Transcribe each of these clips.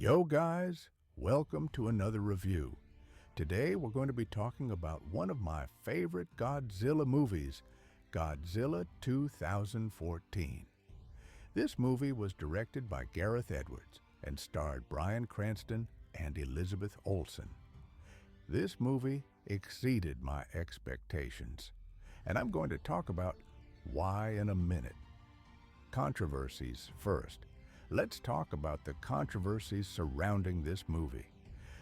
Yo guys, welcome to another review. Today we're going to be talking about one of my favorite Godzilla movies, Godzilla 2014. This movie was directed by Gareth Edwards and starred Bryan Cranston and Elizabeth Olsen. This movie exceeded my expectations, and I'm going to talk about why in a minute. Controversies first. Let's talk about the controversies surrounding this movie.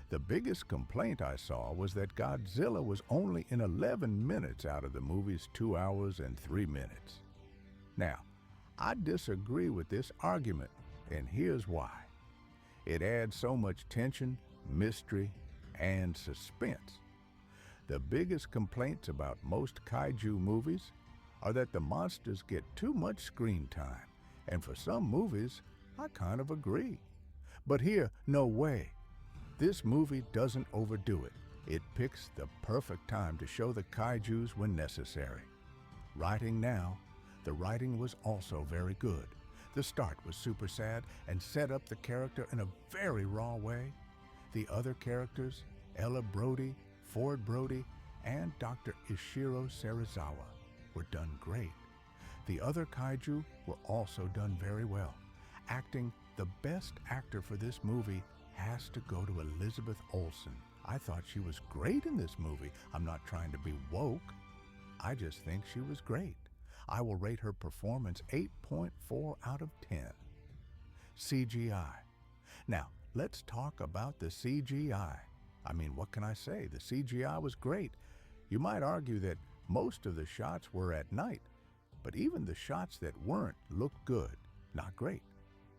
The biggest complaint I saw was that Godzilla was only in 11 minutes out of the movie's 2 hours and 3 minutes. Now, I disagree with this argument, and here's why. It adds so much tension, mystery, and suspense. The biggest complaints about most kaiju movies are that the monsters get too much screen time, and for some movies, I kind of agree. But here, no way. This movie doesn't overdo it. It picks the perfect time to show the kaijus when necessary. Writing now, the writing was also very good. The start was super sad and set up the character in a very raw way. The other characters, Ella Brody, Ford Brody, and Dr. Ishiro Serizawa, were done great. The other kaiju were also done very well. Acting, the best actor for this movie has to go to Elizabeth Olsen. I thought she was great in this movie. I'm not trying to be woke. I just think she was great. I will rate her performance 8.4 out of 10. CGI. Now, let's talk about the CGI. I mean, what can I say? The CGI was great. You might argue that most of the shots were at night, but even the shots that weren't looked good. Not great,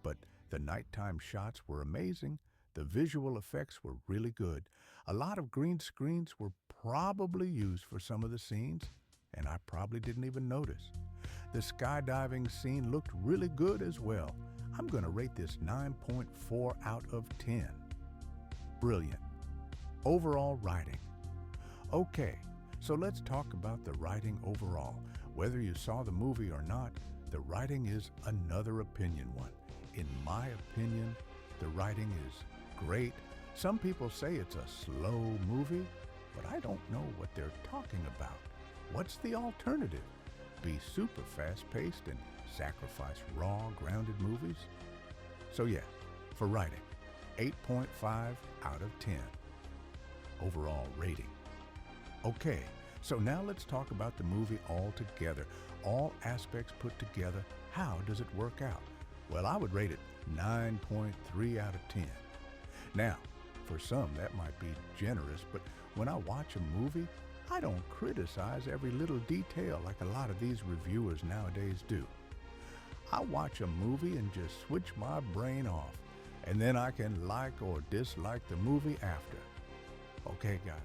but the nighttime shots were amazing. The visual effects were really good. A lot of green screens were probably used for some of the scenes, and I probably didn't even notice. The skydiving scene looked really good as well. I'm going to rate this 9.4 out of 10. Brilliant. Overall writing. Okay, so let's talk about the writing overall. Whether you saw the movie or not, the writing is another opinion one. In my opinion, the writing is great. Some people say it's a slow movie, but I don't know what they're talking about. What's the alternative? Be super fast-paced and sacrifice raw, grounded movies? So yeah, for writing, 8.5 out of 10. Overall rating. Okay, so now let's talk about the movie altogether. All aspects put together, how does it work out? Well, I would rate it 9.3 out of 10. Now, for some that might be generous, but when I watch a movie, I don't criticize every little detail like a lot of these reviewers nowadays do. I watch a movie and just switch my brain off, and then I can like or dislike the movie after. Okay, guys.